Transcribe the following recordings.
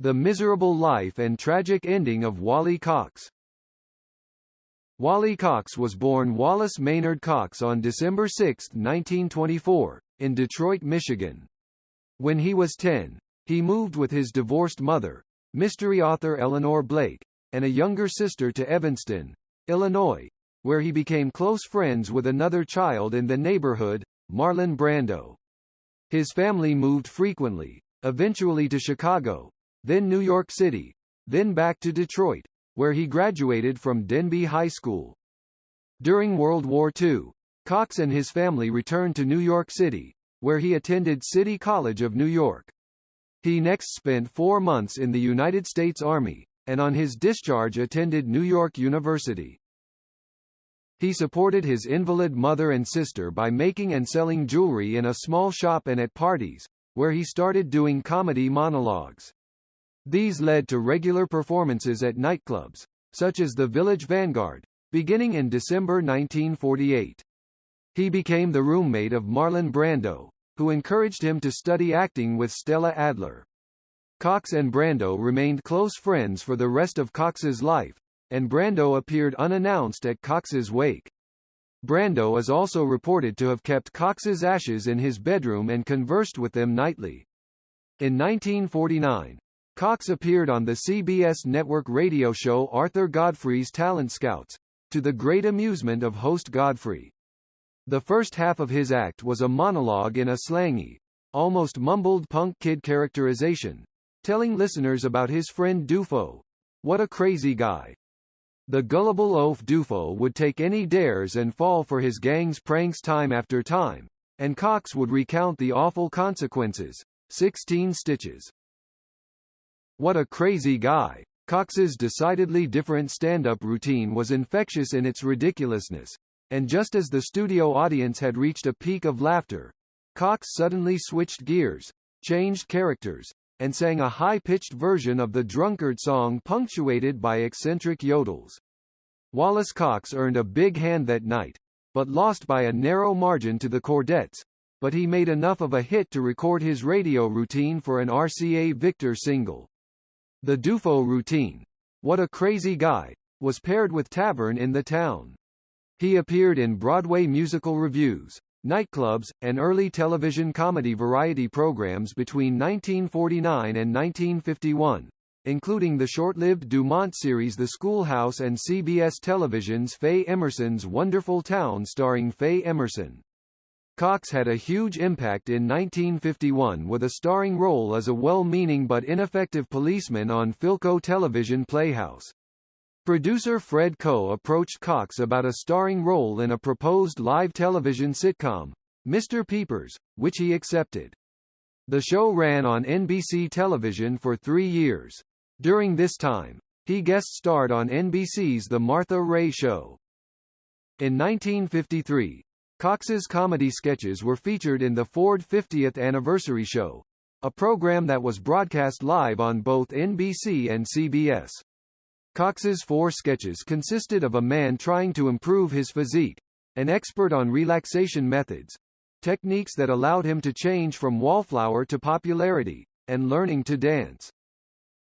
The Miserable Life and Tragic Ending of Wally Cox. Wally Cox was born Wallace Maynard Cox on December 6, 1924, in Detroit, Michigan. When he was 10, he moved with his divorced mother, mystery author Eleanor Blake, and a younger sister to Evanston, Illinois, where he became close friends with another child in the neighborhood, Marlon Brando. His family moved frequently, eventually to Chicago, then New York City, then back to Detroit, where he graduated from Denby High School. During World War II, Cox and his family returned to New York City, where he attended City College of New York. He next spent 4 months in the United States Army, and on his discharge attended New York University. He supported his invalid mother and sister by making and selling jewelry in a small shop and at parties, where he started doing comedy monologues. These led to regular performances at nightclubs, such as the Village Vanguard, beginning in December 1948. He became the roommate of Marlon Brando, who encouraged him to study acting with Stella Adler. Cox and Brando remained close friends for the rest of Cox's life, and Brando appeared unannounced at Cox's wake. Brando is also reported to have kept Cox's ashes in his bedroom and conversed with them nightly. In 1949, Cox appeared on the CBS network radio show Arthur Godfrey's Talent Scouts, to the great amusement of host Godfrey. The first half of his act was a monologue in a slangy, almost mumbled punk kid characterization, telling listeners about his friend Dufo. What a crazy guy. The gullible oaf Dufo would take any dares and fall for his gang's pranks time after time, and Cox would recount the awful consequences. 16 stitches. What a crazy guy. Cox's decidedly different stand-up routine was infectious in its ridiculousness, and just as the studio audience had reached a peak of laughter, Cox suddenly switched gears, changed characters, and sang a high-pitched version of the drunkard song punctuated by eccentric yodels. Wallace Cox earned a big hand that night, but lost by a narrow margin to the Chordettes, but he made enough of a hit to record his radio routine for an RCA Victor single. The Dufo routine, What a Crazy Guy, was paired with Tavern in the Town. He appeared in Broadway musical revues, nightclubs, and early television comedy variety programs between 1949 and 1951, including the short-lived Dumont series The Schoolhouse and CBS Television's Faye Emerson's Wonderful Town starring Faye Emerson. Cox had a huge impact in 1951 with a starring role as a well-meaning but ineffective policeman on Philco Television Playhouse. Producer Fred Coe approached Cox about a starring role in a proposed live television sitcom, Mr. Peepers, which he accepted. The show ran on NBC television for 3 years. During this time, he guest-starred on NBC's The Martha Raye Show. In 1953, Cox's comedy sketches were featured in the Ford 50th Anniversary Show, a program that was broadcast live on both NBC and CBS. Cox's 4 sketches consisted of a man trying to improve his physique, an expert on relaxation methods, techniques that allowed him to change from wallflower to popularity, and learning to dance.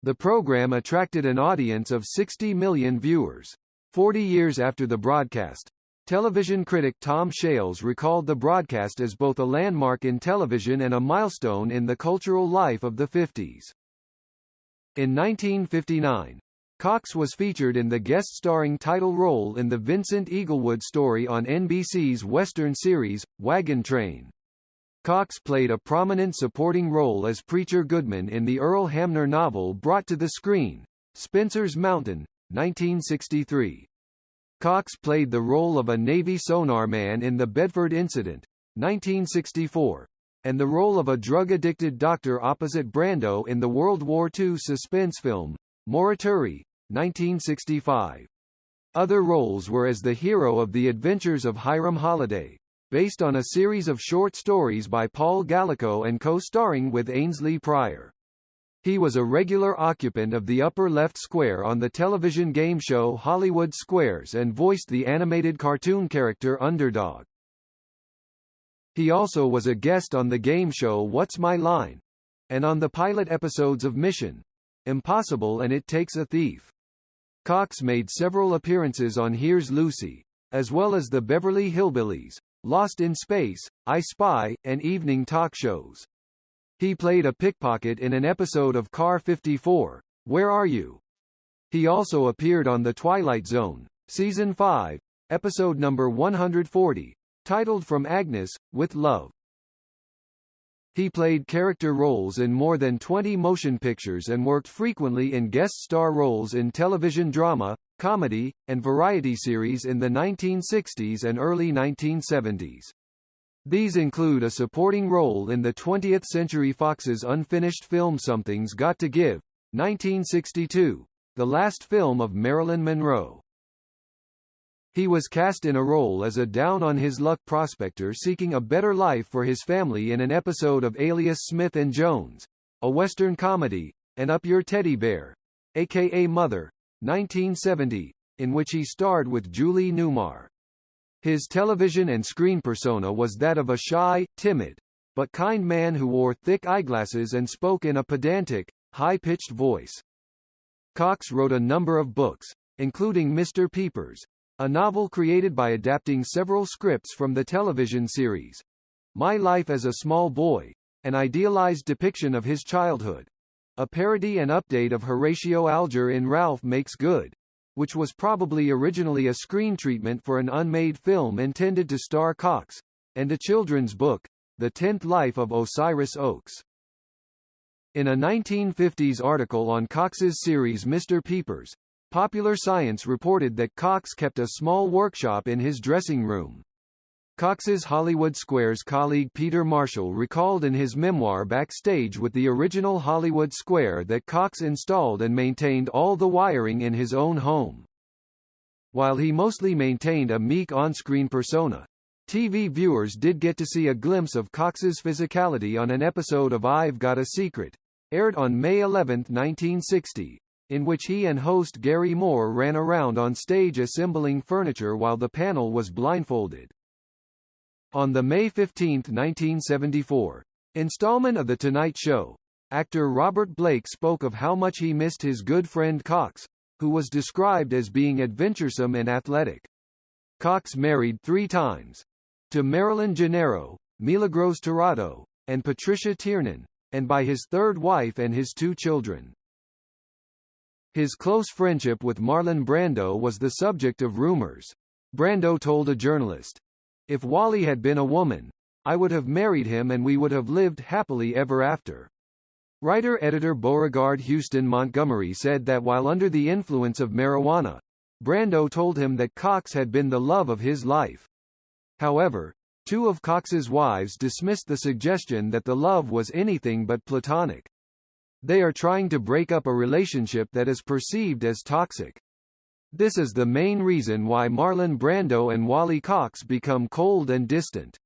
The program attracted an audience of 60 million viewers. 40 years after the broadcast, television critic Tom Shales recalled the broadcast as both a landmark in television and a milestone in the cultural life of the 50s. In 1959, Cox was featured in the guest-starring title role in the Vincent Eaglewood story on NBC's Western series, Wagon Train. Cox played a prominent supporting role as Preacher Goodman in the Earl Hamner novel brought to the screen, Spencer's Mountain, 1963. Cox played the role of a Navy sonar man in The Bedford Incident, 1964, and the role of a drug-addicted doctor opposite Brando in the World War II suspense film, Morituri, 1965. Other roles were as the hero of The Adventures of Hiram Holiday, based on a series of short stories by Paul Gallico and co-starring with Ainsley Pryor. He was a regular occupant of the upper left square on the television game show Hollywood Squares and voiced the animated cartoon character Underdog. He also was a guest on the game show What's My Line? And on the pilot episodes of Mission: Impossible and It Takes a Thief. Cox made several appearances on Here's Lucy, as well as the Beverly Hillbillies, Lost in Space, I Spy, and evening talk shows. He played a pickpocket in an episode of Car 54, Where Are You? He also appeared on The Twilight Zone, Season 5, episode number 140, titled From Agnes, with Love. He played character roles in more than 20 motion pictures and worked frequently in guest star roles in television drama, comedy, and variety series in the 1960s and early 1970s. These include a supporting role in the 20th Century Fox's unfinished film Something's Got to Give, 1962, the last film of Marilyn Monroe. He was cast in a role as a down-on-his-luck prospector seeking a better life for his family in an episode of Alias Smith and Jones, a Western comedy, and Up Your Teddy Bear, a.k.a. Mother, 1970, in which he starred with Julie Newmar. His television and screen persona was that of a shy, timid, but kind man who wore thick eyeglasses and spoke in a pedantic, high-pitched voice. Cox wrote a number of books, including Mr. Peepers, a novel created by adapting several scripts from the television series My Life as a Small Boy, an idealized depiction of his childhood, a parody and update of Horatio Alger in Ralph Makes Good, which was probably originally a screen treatment for an unmade film intended to star Cox, and a children's book, The 10th Life of Osiris Oakes. In a 1950s article on Cox's series Mr. Peepers, Popular Science reported that Cox kept a small workshop in his dressing room. Cox's Hollywood Squares colleague Peter Marshall recalled in his memoir Backstage with the Original Hollywood Square that Cox installed and maintained all the wiring in his own home. While he mostly maintained a meek on-screen persona, TV viewers did get to see a glimpse of Cox's physicality on an episode of I've Got a Secret, aired on May 11, 1960. In which he and host Gary Moore ran around on stage assembling furniture while the panel was blindfolded. On the May 15, 1974, installment of The Tonight Show, actor Robert Blake spoke of how much he missed his good friend Cox, who was described as being adventuresome and athletic. Cox married 3 times. To Marilyn Gennaro, Milagros Tirado, and Patricia Tiernan, and by his 3rd wife and his 2 children. His close friendship with Marlon Brando was the subject of rumors. Brando told a journalist, "If Wally had been a woman, I would have married him and we would have lived happily ever after." Writer-editor Beauregard Houston Montgomery said that while under the influence of marijuana, Brando told him that Cox had been the love of his life. However, 2 of Cox's wives dismissed the suggestion that the love was anything but platonic. They are trying to break up a relationship that is perceived as toxic. This is the main reason why Marlon Brando and Wally Cox become cold and distant.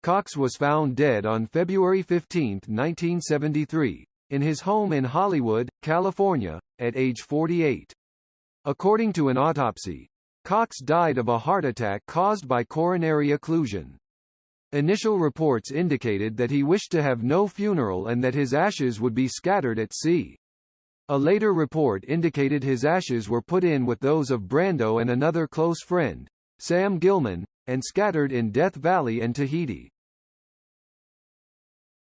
Cox was found dead on February 15, 1973, in his home in Hollywood, California, at age 48. According to an autopsy, Cox died of a heart attack caused by coronary occlusion. Initial reports indicated that he wished to have no funeral and that his ashes would be scattered at sea. A later report indicated his ashes were put in with those of Brando and another close friend, Sam Gilman, and scattered in Death Valley and Tahiti.